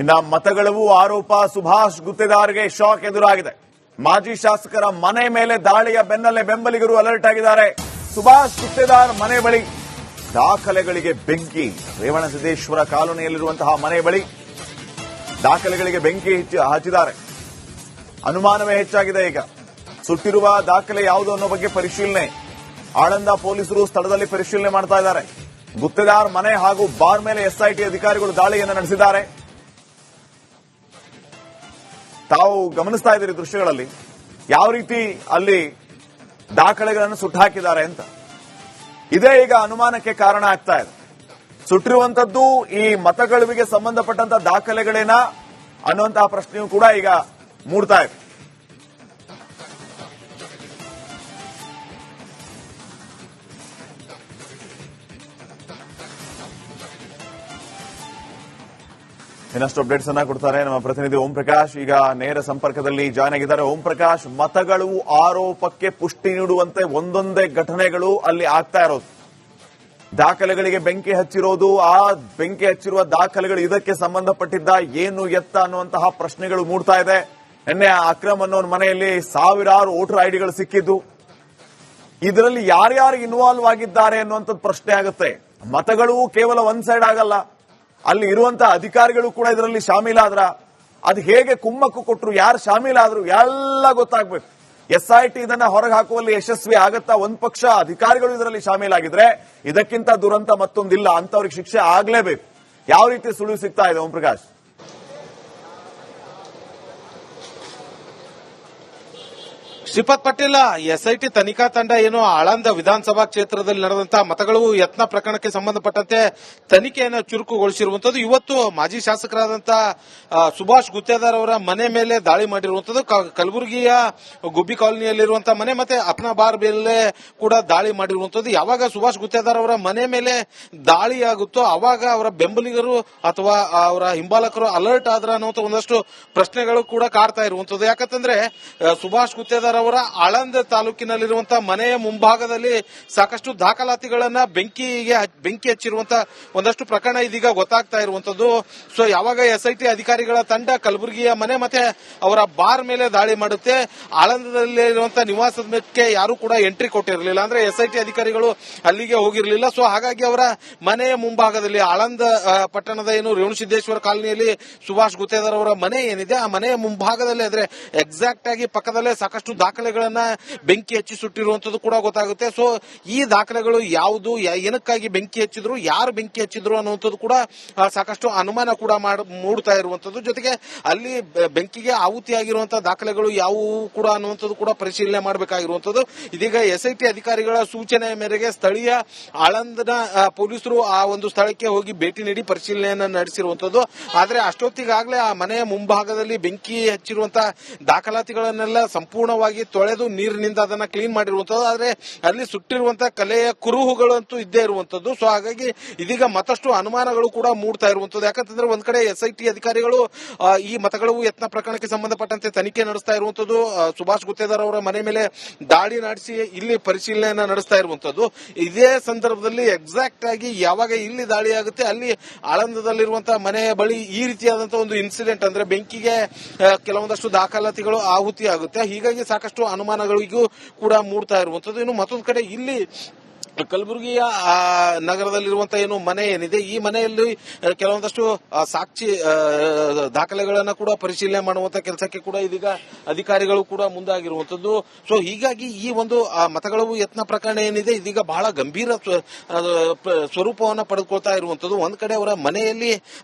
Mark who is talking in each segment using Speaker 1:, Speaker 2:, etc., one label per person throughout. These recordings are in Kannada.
Speaker 1: ಇನ್ನ ಮತಗಳವು ಆರೋಪ ಸುಭಾಷ್ ಗುತ್ತೇದಾರ್ಗೆ ಶಾಕ್ ಎದುರಾಗಿದೆ. ಮಾಜಿ ಶಾಸಕರ ಮನೆ ಮೇಲೆ ದಾಳಿಯ ಬೆನ್ನಲ್ಲೇ ಬೆಂಬಲಿಗರು ಅಲರ್ಟ್ ಆಗಿದ್ದಾರೆ. ಸುಭಾಷ್ ಗುತ್ತೇದಾರ್ ಮನೆ ಬಳಿ ದಾಖಲೆಗಳಿಗೆ ಬೆಂಕಿ. ರೇವಣಸಿದ್ದೇಶ್ವರ ಕಾಲೋನಿಯಲ್ಲಿರುವಂತಹ ಮನೆ ಬಳಿ ದಾಖಲೆಗಳಿಗೆ ಬೆಂಕಿ ಹಚ್ಚಿದ್ದಾರೆ. ಅನುಮಾನವೇ ಹೆಚ್ಚಾಗಿದೆ. ಈಗ ಸುಟ್ಟಿರುವ ದಾಖಲೆ ಯಾವುದು ಅನ್ನೋ ಬಗ್ಗೆ ಪರಿಶೀಲನೆ ಆಳಂದ ಪೊಲೀಸರು ಸ್ಥಳದಲ್ಲಿ ಪರಿಶೀಲನೆ ಮಾಡ್ತಾ ಇದ್ದಾರೆ. ಗುತ್ತೇದಾರ್ ಮನೆ ಹಾಗೂ ಬಾರ್ ಮೇಲೆ ಎಸ್ಐಟಿ ಅಧಿಕಾರಿಗಳು ದಾಳಿಯನ್ನು ನಡೆಸಿದ್ದಾರೆ. ತಾವು ಗಮನಿಸ್ತಾ ಇದ್ದೀರಿ ದೃಶ್ಯಗಳಲ್ಲಿ ಯಾವ ರೀತಿ ಅಲ್ಲಿ ದಾಖಲೆಗಳನ್ನು ಸುಟ್ಟು ಹಾಕಿದ್ದಾರೆ ಅಂತ. ಇದೇ ಈಗ ಅನುಮಾನಕ್ಕೆ ಕಾರಣ ಆಗ್ತಾ ಇದೆ. ಸುಟ್ಟಿರುವಂತದ್ದು ಈ ಮತಗಳಿಗೆ ಸಂಬಂಧಪಟ್ಟಂತ ದಾಖಲೆಗಳೇನಾ ಅನ್ನುವಂತಹ ಪ್ರಶ್ನೆಯೂ ಕೂಡ ಈಗ ಮೂಡ್ತಾ ಇದೆ. ಇನ್ನಷ್ಟು ಅಪ್ಡೇಟ್ಸ್ ಅನ್ನ ಕೊಡ್ತಾರೆ ನಮ್ಮ ಪ್ರತಿನಿಧಿ ಓಂ ಪ್ರಕಾಶ್. ಈಗ ನೇರ ಸಂಪರ್ಕದಲ್ಲಿ ಜಾಯ್ನ್ ಆಗಿದ್ದಾರೆ. ಓಂ ಪ್ರಕಾಶ್, ಮತಗಳು ಆರೋಪಕ್ಕೆ ಪುಷ್ಟಿ ನೀಡುವಂತೆ ಒಂದೊಂದೇ ಘಟನೆಗಳು ಅಲ್ಲಿ ಆಗ್ತಾ ಇರೋದು, ದಾಖಲೆಗಳಿಗೆ ಬೆಂಕಿ ಹಚ್ಚಿರೋದು, ಆ ಬೆಂಕಿ ಹಚ್ಚಿರುವ ದಾಖಲೆಗಳು ಇದಕ್ಕೆ ಸಂಬಂಧಪಟ್ಟಿದ್ದ ಏನು ಎತ್ತ ಅನ್ನುವಂತಹ ಪ್ರಶ್ನೆಗಳು ಮೂಡ್ತಾ ಇದೆ. ನಿನ್ನೆ ಅಕ್ರಮ್ ಅನ್ನೋ ಮನೆಯಲ್ಲಿ ಸಾವಿರಾರು ವೋಟರ್ ಐಡಿಗಳು ಸಿಕ್ಕಿದ್ದು, ಇದರಲ್ಲಿ ಯಾರ್ಯಾರು ಇನ್ವಾಲ್ವ್ ಆಗಿದ್ದಾರೆ ಅನ್ನುವಂಥದ್ದು ಪ್ರಶ್ನೆ ಆಗುತ್ತೆ. ಮತಗಳು ಕೇವಲ ಒಂದ್ ಸೈಡ್ ಆಗಲ್ಲ, ಅಲ್ಲಿ ಇರುವಂತಹ ಅಧಿಕಾರಿಗಳು ಕೂಡ ಇದರಲ್ಲಿ ಶಾಮೀಲಾದ್ರ, ಅದು ಹೇಗೆ ಕುಮ್ಮಕ್ಕು ಕೊಟ್ಟರು, ಯಾರು ಶಾಮೀಲಾದ್ರು ಎಲ್ಲ ಗೊತ್ತಾಗ್ಬೇಕು. ಎಸ್ಐಟಿ ಇದನ್ನ ಹೊರಗೆ ಹಾಕುವಲ್ಲಿ ಯಶಸ್ವಿ ಆಗತ್ತಾ? ಒಂದ್ ಪಕ್ಷ ಅಧಿಕಾರಿಗಳು ಇದರಲ್ಲಿ ಶಾಮೀಲಾಗಿದ್ರೆ ಇದಕ್ಕಿಂತ ದುರಂತ ಮತ್ತೊಂದಿಲ್ಲ, ಅಂತವ್ರಿಗೆ ಶಿಕ್ಷೆ ಆಗ್ಲೇಬೇಕು. ಯಾವ ರೀತಿ ಸುಳಿವು ಸಿಗ್ತಾ ಇದೆ ಓಂ ಪ್ರಕಾಶ್?
Speaker 2: ಶ್ರೀಪಾದ್ ಪಾಟೀಲ್, ಎಸ್ಐಟಿ ತನಿಖಾ ತಂಡ ಏನು ಆಳಂದ ವಿಧಾನಸಭಾ ಕ್ಷೇತ್ರದಲ್ಲಿ ನಡೆದಂತಹ ಮತಗಳು ಯತ್ನ ಪ್ರಕರಣಕ್ಕೆ ಸಂಬಂಧಪಟ್ಟಂತೆ ತನಿಖೆಯನ್ನು ಚುರುಕುಗೊಳಿಸಿರುವಂತದ್ದು. ಇವತ್ತು ಮಾಜಿ ಶಾಸಕರಾದಂತಹ ಸುಭಾಷ್ ಗುತ್ತೇದಾರ್ ಅವರ ಮನೆ ಮೇಲೆ ದಾಳಿ ಮಾಡಿರುವಂತದ್ದು. ಕಲಬುರಗಿಯ ಗುಬ್ಬಿ ಕಾಲೋನಿಯಲ್ಲಿರುವಂತಹ ಮನೆ ಮತ್ತೆ ಅಪ್ನಾ ಬಾರ್ ಮೇಲೆ ಕೂಡ ದಾಳಿ ಮಾಡಿರುವಂತದ್ದು. ಯಾವಾಗ ಸುಭಾಷ್ ಗುತ್ತೇದಾರ್ ಅವರ ಮನೆ ಮೇಲೆ ದಾಳಿಯಾಗುತ್ತೋ ಅವಾಗ ಅವರ ಬೆಂಬಲಿಗರು ಅಥವಾ ಅವರ ಹಿಂಬಾಲಕರು ಅಲರ್ಟ್ ಆದ್ರ ಅನ್ನುವಂತ ಒಂದಷ್ಟು ಪ್ರಶ್ನೆಗಳು ಕೂಡ ಕಾಡ್ತಾ ಇರುವಂತದ್ದು. ಯಾಕಂತಂದ್ರೆ ಸುಭಾಷ್ ಗುತ್ತೇದಾರ್ ಅವರ ಆಳಂದ ತಾಲೂಕಿನಲ್ಲಿರುವಂತಹ ಮನೆಯ ಮುಂಭಾಗದಲ್ಲಿ ಸಾಕಷ್ಟು ದಾಖಲಾತಿಗಳನ್ನ ಬೆಂಕಿ ಹಚ್ಚಿರುವಂತಹ ಒಂದಷ್ಟು ಪ್ರಕರಣ ಇದೀಗ ಗೊತ್ತಾಗ್ತಾ ಇರುವಂತದ್ದು. ಸೊ ಯಾವಾಗ ಎಸ್ಐಟಿ ಅಧಿಕಾರಿಗಳ ತಂಡ ಕಲಬುರಗಿಯ ಮನೆ ಮತ್ತೆ ಅವರ ಬಾರ್ ಮೇಲೆ ದಾಳಿ ಮಾಡುತ್ತೆ, ಆಳಂದದಲ್ಲಿರುವಂತಹ ನಿವಾಸಕ್ಕೆ ಯಾರು ಕೂಡ ಎಂಟ್ರಿ ಕೊಟ್ಟಿರಲಿಲ್ಲ, ಅಂದ್ರೆ ಎಸ್ಐಟಿ ಅಧಿಕಾರಿಗಳು ಅಲ್ಲಿಗೆ ಹೋಗಿರಲಿಲ್ಲ. ಸೊ ಹಾಗಾಗಿ ಅವರ ಮನೆಯ ಮುಂಭಾಗದಲ್ಲಿ ಆಳಂದ ಪಟ್ಟಣದ ಏನು ರೇವಣಸಿದ್ದೇಶ್ವರ ಕಾಲೋನಿಯಲ್ಲಿ ಸುಭಾಷ್ ಗುತ್ತೇದಾರ್ ಅವರ ಮನೆ ಏನಿದೆ ಆ ಮನೆಯ ಮುಂಭಾಗದಲ್ಲಿ ಅಂದ್ರೆ ಎಕ್ಸಾಕ್ಟ್ ಆಗಿ ಪಕ್ಕದಲ್ಲೇ ಸಾಕಷ್ಟು ದಾಖಲೆಗಳನ್ನ ಬೆಂಕಿ ಹಚ್ಚಿ ಸುಟ್ಟಿರುವಂತದ್ದು ಕೂಡ ಗೊತ್ತಾಗುತ್ತೆ. ಸೊ ಈ ದಾಖಲೆಗಳು ಯಾವುದು, ಏನಕ್ಕಾಗಿ ಬೆಂಕಿ ಹಚ್ಚಿದ್ರು, ಯಾರು ಬೆಂಕಿ ಹಚ್ಚಿದ್ರು ಅನ್ನುವಂಥದ್ದು ಕೂಡ ಸಾಕಷ್ಟು ಅನುಮಾನ ಕೂಡ ಮೂಡ್ತಾ ಇರುವಂತದ್ದು. ಜೊತೆಗೆ ಅಲ್ಲಿ ಬೆಂಕಿಗೆ ಆಹುತಿಯಾಗಿರುವಂತಹ ದಾಖಲೆಗಳು ಯಾವುವು ಕೂಡ ಅನ್ನುವಂಥದ್ದು ಕೂಡ ಪರಿಶೀಲನೆ ಮಾಡಬೇಕಾಗಿರುವಂತದ್ದು. ಇದೀಗ ಎಸ್ಐಟಿ ಅಧಿಕಾರಿಗಳ ಸೂಚನೆ ಮೇರೆಗೆ ಸ್ಥಳೀಯ ಆಳಂದನ ಪೊಲೀಸರು ಆ ಒಂದು ಸ್ಥಳಕ್ಕೆ ಹೋಗಿ ಭೇಟಿ ನೀಡಿ ಪರಿಶೀಲನೆಯನ್ನ ನಡೆಸಿರುವಂತದ್ದು. ಆದ್ರೆ ಅಷ್ಟೊತ್ತಿಗಾಗಲೇ ಆ ಮನೆಯ ಮುಂಭಾಗದಲ್ಲಿ ಬೆಂಕಿ ಹಚ್ಚಿರುವಂತಹ ದಾಖಲಾತಿಗಳನ್ನೆಲ್ಲ ಸಂಪೂರ್ಣವಾಗಿ ತೊಳೆದು ನೀರಿನಿಂದ ಅದನ್ನ ಕ್ಲೀನ್ ಮಾಡಿರುವಂತದ್ದು. ಆದ್ರೆ ಅಲ್ಲಿ ಸುಟ್ಟಿರುವಂತಹ ಕಲೆಯ ಕುರುಹುಗಳಂತೂ ಇದ್ದೇ ಇರುವಂತದ್ದು. ಸೊ ಹಾಗಾಗಿ ಇದೀಗ ಮತ್ತಷ್ಟು ಅನುಮಾನಗಳು ಕೂಡ ಮೂಡ್ತಾ ಇರುವಂತದ್ದು. ಯಾಕಂತಂದ್ರೆ ಒಂದ್ ಕಡೆ ಎಸ್ಐಟಿ ಅಧಿಕಾರಿಗಳು ಈ ಮತಗಳು ಯತ್ನ ಪ್ರಕರಣಕ್ಕೆ ಸಂಬಂಧಪಟ್ಟಂತೆ ತನಿಖೆ ನಡೆಸ್ತಾ ಇರುವಂತದ್ದು, ಸುಭಾಷ್ ಗುತ್ತೇದಾರ್ ಅವರ ಮನೆ ಮೇಲೆ ದಾಳಿ ನಡೆಸಿ ಇಲ್ಲಿ ಪರಿಶೀಲನೆಯನ್ನ ನಡೆಸ್ತಾ ಇರುವಂತದ್ದು. ಇದೇ ಸಂದರ್ಭದಲ್ಲಿ ಎಕ್ಸಾಕ್ಟ್ ಆಗಿ ಯಾವಾಗ ಇಲ್ಲಿ ದಾಳಿ ಆಗುತ್ತೆ ಅಲ್ಲಿ ಆಳಂದದಲ್ಲಿರುವಂತಹ ಮನೆಯ ಬಳಿ ಈ ರೀತಿಯಾದಂತಹ ಒಂದು ಇನ್ಸಿಡೆಂಟ್ ಅಂದ್ರೆ ಬೆಂಕಿಗೆ ಕೆಲವೊಂದಷ್ಟು ದಾಖಲಾತಿಗಳು ಆಹುತಿ ಆಗುತ್ತೆ. ಹೀಗಾಗಿ ಸಾಕಷ್ಟು ಅನುಮಾನಗಳಿಗೂ ಕೂಡ ಮೂಡ್ತಾ ಇರುವಂತದ್ದು. ಇನ್ನು ಮತ್ತೊಂದು ಕಡೆ ಇಲ್ಲಿ ಕಲಬುರಗಿಯ ನಗರದಲ್ಲಿರುವಂತಹ ಏನು ಮನೆ ಏನಿದೆ ಈ ಮನೆಯಲ್ಲಿ ಕೆಲವೊಂದಷ್ಟು ಸಾಕ್ಷಿ ದಾಖಲೆಗಳನ್ನ ಕೂಡ ಪರಿಶೀಲನೆ ಮಾಡುವಂತ ಕೆಲಸಕ್ಕೆ ಕೂಡ ಇದೀಗ ಅಧಿಕಾರಿಗಳು ಕೂಡ ಮುಂದಾಗಿರುವಂತದ್ದು. ಸೊ ಹೀಗಾಗಿ ಈ ಒಂದು ಮತಗಳು ಯತ್ನ ಪ್ರಕರಣ ಏನಿದೆ ಇದೀಗ ಬಹಳ ಗಂಭೀರ ಸ್ವರೂಪವನ್ನು ಪಡೆದುಕೊಳ್ತಾ ಇರುವಂತದ್ದು. ಒಂದ್ ಕಡೆ ಅವರ ಮನೆಯಲ್ಲಿ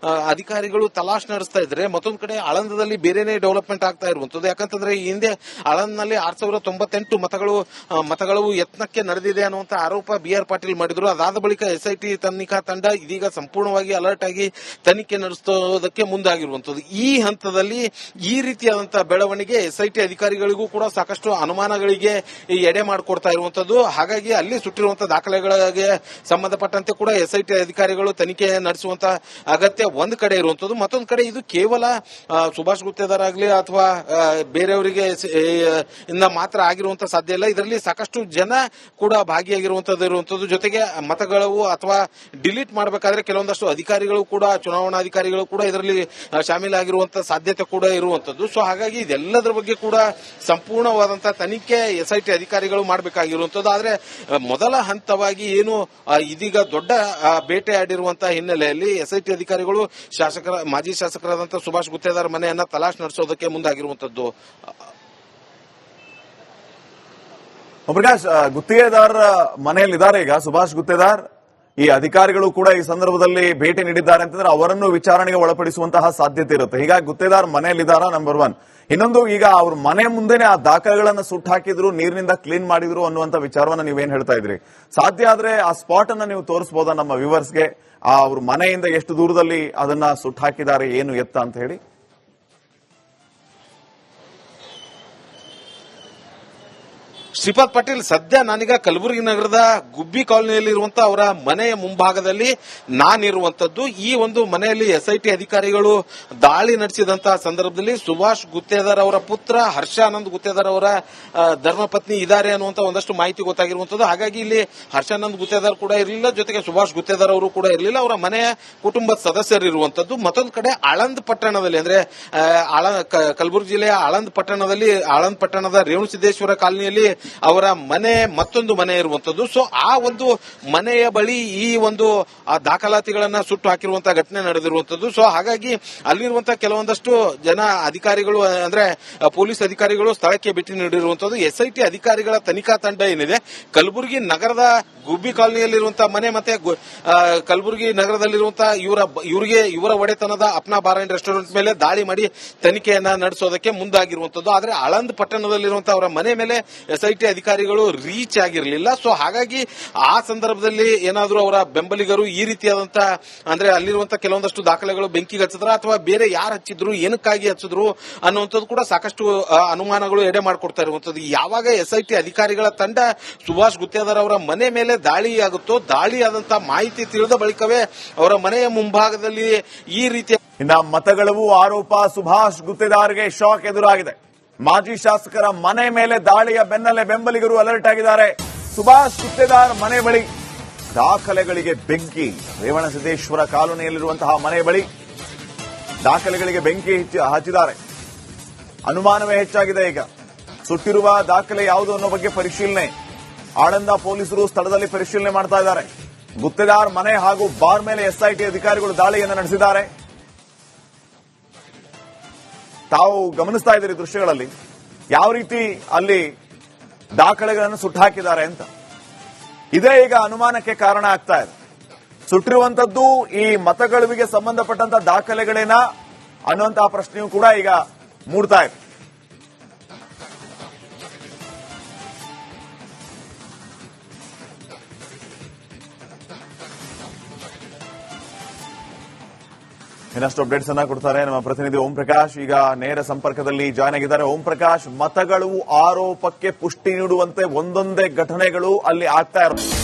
Speaker 2: ಅಧಿಕಾರಿಗಳು ತಲಾಶ್ ನಡೆಸ್ತಾ ಇದ್ರೆ, ಮತ್ತೊಂದು ಕಡೆ ಆಳಂದದಲ್ಲಿ ಬೇರೆನೇ ಡೆವಲಪ್ಮೆಂಟ್ ಆಗ್ತಾ ಇರುವಂತದ್ದು. ಯಾಕಂತಂದ್ರೆ ಈ ಹಿಂದೆ ಆಳಂದ್ನಲ್ಲಿ 6098 ಮತಗಳು ಯತ್ನಕ್ಕೆ ನಡೆದಿದೆ ಅನ್ನುವಂತ ಆರೋಪ BR ಪಾಟೀಲ್ ಮಾಡಿದ್ರು. ಅದಾದ ಬಳಿಕ ಎಸ್ಐಟಿ ತನಿಖಾ ತಂಡ ಇದೀಗ ಸಂಪೂರ್ಣವಾಗಿ ಅಲರ್ಟ್ ಆಗಿ ತನಿಖೆ ನಡೆಸೋದಕ್ಕೆ ಮುಂದಾಗಿರುವಂತದ್ದು. ಈ ಹಂತದಲ್ಲಿ ಈ ರೀತಿಯಾದಂತಹ ಬೆಳವಣಿಗೆ ಎಸ್ಐಟಿ ಅಧಿಕಾರಿಗಳಿಗೂ ಕೂಡ ಸಾಕಷ್ಟು ಅನುಮಾನಗಳಿಗೆ ಎಡೆ ಮಾಡಿಕೊಡ್ತಾ ಇರುವಂತದ್ದು. ಹಾಗಾಗಿ ಅಲ್ಲಿ ಸುಟ್ಟಿರುವಂತಹ ದಾಖಲೆಗಳಿಗೆ ಸಂಬಂಧಪಟ್ಟಂತೆ ಕೂಡ ಎಸ್ಐಟಿ ಅಧಿಕಾರಿಗಳು ತನಿಖೆ ನಡೆಸುವಂತಹ ಅಗತ್ಯ ಒಂದ್ ಕಡೆ ಇರುವಂತದ್ದು. ಮತ್ತೊಂದು ಕಡೆ ಇದು ಕೇವಲ ಸುಭಾಷ್ ಗುತ್ತೇದಾರ್ ಆಗಲಿ ಅಥವಾ ಬೇರೆಯವರಿಗೆ ಇಂದ ಮಾತ್ರ ಆಗಿರುವಂತಹ ಸಾಧ್ಯ ಇಲ್ಲ. ಇದರಲ್ಲಿ ಸಾಕಷ್ಟು ಜನ ಕೂಡ ಭಾಗಿಯಾಗಿರುವಂತದ್ದು ಇರುವಂತದ್ದು. ಜೊತೆಗೆ ಮತಗಳು ಅಥವಾ ಡಿಲೀಟ್ ಮಾಡಬೇಕಾದ್ರೆ ಕೆಲವೊಂದಷ್ಟು ಅಧಿಕಾರಿಗಳು ಕೂಡ, ಚುನಾವಣಾಧಿಕಾರಿಗಳು ಕೂಡ ಇದರಲ್ಲಿ ಶಾಮೀಲಾಗಿರುವಂತಹ ಸಾಧ್ಯತೆ ಕೂಡ ಇರುವಂತದ್ದು. ಸೊ ಹಾಗಾಗಿ ಇದೆಲ್ಲದರ ಬಗ್ಗೆ ಕೂಡ ಸಂಪೂರ್ಣವಾದಂತಹ ತನಿಖೆ ಎಸ್ಐಟಿ ಅಧಿಕಾರಿಗಳು ಮಾಡಬೇಕಾಗಿರುವಂತದ್ದು. ಆದ್ರೆ ಮೊದಲ ಹಂತವಾಗಿ ಏನು ಇದೀಗ ದೊಡ್ಡ ಬೇಟೆಯಾಡಿರುವಂತಹ ಹಿನ್ನೆಲೆಯಲ್ಲಿ ಎಸ್ಐಟಿ ಅಧಿಕಾರಿಗಳು ಮಾಜಿ ಶಾಸಕರಾದಂತಹ ಸುಭಾಷ್ ಗುತ್ತೇದಾರ್ ಮನೆಯನ್ನ ತಲಾಶ್ ನಡೆಸೋದಕ್ಕೆ ಮುಂದಾಗಿರುವಂತದ್ದು.
Speaker 1: ಪ್ರಕಾಶ್, ಗುತ್ತೇದಾರ್ ಮನೆಯಲ್ಲಿದ್ದಾರೆ ಈಗ ಸುಭಾಷ್ ಗುತ್ತೇದಾರ್. ಈ ಅಧಿಕಾರಿಗಳು ಕೂಡ ಈ ಸಂದರ್ಭದಲ್ಲಿ ಭೇಟಿ ನೀಡಿದ್ದಾರೆ ಅಂತಂದ್ರೆ ಅವರನ್ನು ವಿಚಾರಣೆಗೆ ಒಳಪಡಿಸುವಂತಹ ಸಾಧ್ಯತೆ ಇರುತ್ತೆ. ಹೀಗಾಗಿ ಗುತ್ತೇದಾರ್ ಮನೆಯಲ್ಲಿದ್ದಾರಾ, ನಂಬರ್ 1. ಇನ್ನೊಂದು, ಈಗ ಅವ್ರ ಮನೆ ಮುಂದೆನೆ ಆ ದಾಖಲೆಗಳನ್ನ ಸುಟ್ಟು ಹಾಕಿದ್ರು, ನೀರಿನಿಂದ ಕ್ಲೀನ್ ಮಾಡಿದ್ರು ಅನ್ನುವಂತ ವಿಚಾರವನ್ನ ನೀವೇನ್ ಹೇಳ್ತಾ ಇದ್ರಿ. ಸಾಧ್ಯ ಆದ್ರೆ ಆ ಸ್ಪಾಟ್ ಅನ್ನ ನೀವು ತೋರಿಸಬಹುದಾ ನಮ್ಮ ವ್ಯೂವರ್ಸ್ಗೆ? ಅವ್ರ ಮನೆಯಿಂದ ಎಷ್ಟು ದೂರದಲ್ಲಿ ಅದನ್ನ ಸುಟ್ಟು ಹಾಕಿದ್ದಾರೆ, ಏನು ಎತ್ತ ಅಂತ ಹೇಳಿ.
Speaker 2: ಶ್ರೀಪಾದ್ ಪಾಟೀಲ್, ಸದ್ಯ ನಾನೀಗ ಕಲಬುರಗಿ ನಗರದ ಗುಬ್ಬಿ ಕಾಲೋನಿಯಲ್ಲಿರುವಂತಹ ಅವರ ಮನೆಯ ಮುಂಭಾಗದಲ್ಲಿ ನಾನಿರುವಂತದ್ದು. ಈ ಒಂದು ಮನೆಯಲ್ಲಿ ಎಸ್ಐಟಿ ಅಧಿಕಾರಿಗಳು ದಾಳಿ ನಡೆಸಿದಂತಹ ಸಂದರ್ಭದಲ್ಲಿ ಸುಭಾಷ್ ಗುತ್ತೇದಾರ್ ಅವರ ಪುತ್ರ ಹರ್ಷಾನಂದ್ ಗುತ್ತೇದಾರ್ ಅವರ ಧರ್ಮಪತ್ನಿ ಇದ್ದಾರೆ ಅನ್ನುವಂತ ಒಂದಷ್ಟು ಮಾಹಿತಿ ಗೊತ್ತಾಗಿರುವಂತದ್ದು. ಹಾಗಾಗಿ ಇಲ್ಲಿ ಹರ್ಷಾನಂದ್ ಗುತ್ತೇದಾರ್ ಕೂಡ ಇರಲಿಲ್ಲ, ಜೊತೆಗೆ ಸುಭಾಷ್ ಗುತ್ತೇದಾರ್ ಅವರು ಕೂಡ ಇರಲಿಲ್ಲ. ಅವರ ಮನೆಯ ಕುಟುಂಬದ ಸದಸ್ಯರು ಇರುವಂತದ್ದು. ಮತ್ತೊಂದು ಕಡೆ ಆಳಂದ್ ಪಟ್ಟಣದಲ್ಲಿ, ಅಂದ್ರೆ ಕಲಬುರಗಿ ಜಿಲ್ಲೆಯ ಆಳಂದ್ ಪಟ್ಟಣದ ರೇವಣಸಿದ್ದೇಶ್ವರ ಕಾಲನಿಯಲ್ಲಿ ಅವರ ಮನೆ, ಮತ್ತೊಂದು ಮನೆ ಇರುವಂತದ್ದು. ಸೊ ಆ ಒಂದು ಮನೆಯ ಬಳಿ ಈ ಒಂದು ದಾಖಲಾತಿಗಳನ್ನ ಸುಟ್ಟು ಹಾಕಿರುವಂತಹ ಘಟನೆ ನಡೆದಿರುವಂತದ್ದು. ಸೊ ಹಾಗಾಗಿ ಅಲ್ಲಿರುವಂತಹ ಕೆಲವೊಂದಷ್ಟು ಜನ ಅಧಿಕಾರಿಗಳು, ಅಂದ್ರೆ ಪೊಲೀಸ್ ಅಧಿಕಾರಿಗಳು ಸ್ಥಳಕ್ಕೆ ಭೇಟಿ ನೀಡಿರುವಂತದ್ದು. ಎಸ್ಐಟಿ ಅಧಿಕಾರಿಗಳ ತನಿಖಾ ತಂಡ ಏನಿದೆ, ಕಲಬುರಗಿ ನಗರದ ಗುಬ್ಬಿ ಕಾಲೋನಿಯಲ್ಲಿರುವಂತಹ ಮನೆ ಮತ್ತೆ ಕಲಬುರಗಿ ನಗರದಲ್ಲಿರುವಂತಹ ಇವರ ಒಡೆತನದ ಅಪ್ನಾ ಬಾರ್ ಅಂಡ್ ರೆಸ್ಟೋರೆಂಟ್ ಮೇಲೆ ದಾಳಿ ಮಾಡಿ ತನಿಖೆಯನ್ನ ನಡೆಸೋದಕ್ಕೆ ಮುಂದಾಗಿರುವಂತದ್ದು. ಆದ್ರೆ ಆಳಂದ್ ಪಟ್ಟಣದಲ್ಲಿರುವಂತಹ ಅವರ ಮನೆ ಮೇಲೆ ಎಸ್ಐಟಿ ಅಧಿಕಾರಿಗಳು ರೀಚ್ ಆಗಿರಲಿಲ್ಲ. ಸೊ ಹಾಗಾಗಿ ಆ ಸಂದರ್ಭದಲ್ಲಿ ಏನಾದರೂ ಅವರ ಬೆಂಬಲಿಗರು ಈ ರೀತಿಯಾದಂತಹ, ಅಂದ್ರೆ ಅಲ್ಲಿರುವಂತಹ ಕೆಲವೊಂದಷ್ಟು ದಾಖಲೆಗಳು ಬೆಂಕಿಗೆ ಹಚ್ಚಿದ್ರ ಅಥವಾ ಬೇರೆ ಯಾರು ಹಚ್ಚಿದ್ರು, ಏನಕ್ಕಾಗಿ ಹಚ್ಚಿದ್ರು ಅನ್ನುವಂಥದ್ದು ಕೂಡ ಸಾಕಷ್ಟು ಅನುಮಾನಗಳು ಎಡೆ ಮಾಡಿಕೊಡ್ತಾ ಇರುವಂತದ್ದು. ಯಾವಾಗ ಎಸ್ಐಟಿ ಅಧಿಕಾರಿಗಳ ತಂಡ ಸುಭಾಷ್ ಗುತ್ತೇದಾರ್ ಅವರ ಮನೆ ಮೇಲೆ ದಾಳಿಯಾಗುತ್ತೋ, ದಾಳಿಯಾದಂತಹ ಮಾಹಿತಿ ತಿಳಿದ ಬಳಿಕವೇ ಅವರ ಮನೆಯ ಮುಂಭಾಗದಲ್ಲಿ ಈ ರೀತಿಯ
Speaker 1: ಮತಗಳವು ಆರೋಪ. ಸುಭಾಷ್ ಗುತ್ತೇದಾರ್ಗೆ ಶಾಕ್ ಎದುರಾಗಿದೆ. ಮಾಜಿ ಶಾಸಕರ ಮನೆ ಮೇಲೆ ದಾಳಿಯ ಬೆನ್ನಲ್ಲೇ ಬೆಂಬಲಿಗರು ಅಲರ್ಟ್ ಆಗಿದ್ದಾರೆ. ಸುಭಾಷ್ ಗುತ್ತೇದಾರ್ ಮನೆ ಬಳಿ ದಾಖಲೆಗಳಿಗೆ ಬೆಂಕಿ. ರೇವಣಸಿದ್ದೇಶ್ವರ ಕಾಲೋನಿಯಲ್ಲಿರುವಂತಹ ಮನೆ ಬಳಿ ದಾಖಲೆಗಳಿಗೆ ಬೆಂಕಿ ಹಚ್ಚಿದ್ದಾರೆ. ಅನುಮಾನವೇ ಹೆಚ್ಚಾಗಿದೆ. ಈಗ ಸುಟ್ಟಿರುವ ದಾಖಲೆ ಯಾವುದು ಅನ್ನೋ ಬಗ್ಗೆ ಪರಿಶೀಲನೆ, ಆಳಂದ ಪೊಲೀಸರು ಸ್ಥಳದಲ್ಲಿ ಪರಿಶೀಲನೆ ಮಾಡ್ತಾ ಇದ್ದಾರೆ. ಗುತ್ತೇದಾರ್ ಮನೆ ಹಾಗೂ ಬಾರ್ ಮೇಲೆ ಎಸ್ಐಟಿ ಅಧಿಕಾರಿಗಳು ದಾಳಿಯನ್ನು ನಡೆಸಿದ್ದಾರೆ. ತಾವು ಗಮನಿಸ್ತಾ ಇದ್ದೀರಿ ದೃಶ್ಯಗಳಲ್ಲಿ ಯಾವ ರೀತಿ ಅಲ್ಲಿ ದಾಖಲೆಗಳನ್ನು ಸುಟ್ಟು ಹಾಕಿದ್ದಾರೆ ಅಂತ. ಇದೇ ಈಗ ಅನುಮಾನಕ್ಕೆ ಕಾರಣ ಆಗ್ತಾ ಇದೆ. ಸುಟ್ಟಿರುವಂತದ್ದು ಈ ಮತಗಳಿಗೆ ಸಂಬಂಧಪಟ್ಟಂತ ದಾಖಲೆಗಳೇನಾ ಅನ್ನುವಂತಹ ಪ್ರಶ್ನೆಯೂ ಕೂಡ ಈಗ ಮೂಡ್ತಾ ಇದೆ. ಇನ್ನಷ್ಟು ಅಪ್ಡೇಟ್ಸ್ ಅನ್ನ ಕೊಡ್ತಾರೆ ನಮ್ಮ ಪ್ರತಿನಿಧಿ ಓಂ ಪ್ರಕಾಶ್. ಈಗ ನೇರ ಸಂಪರ್ಕದಲ್ಲಿ ಜಾಯ್ನ್ ಆಗಿದ್ದಾರೆ. ಓಂ ಪ್ರಕಾಶ್, ಮತಗಳು ಆರೋಪಕ್ಕೆ ಪುಷ್ಟಿ ನೀಡುವಂತೆ ಒಂದೊಂದೇ ಘಟನೆಗಳು ಅಲ್ಲಿ ಆಗ್ತಾ ಇರುತ್ತೆ.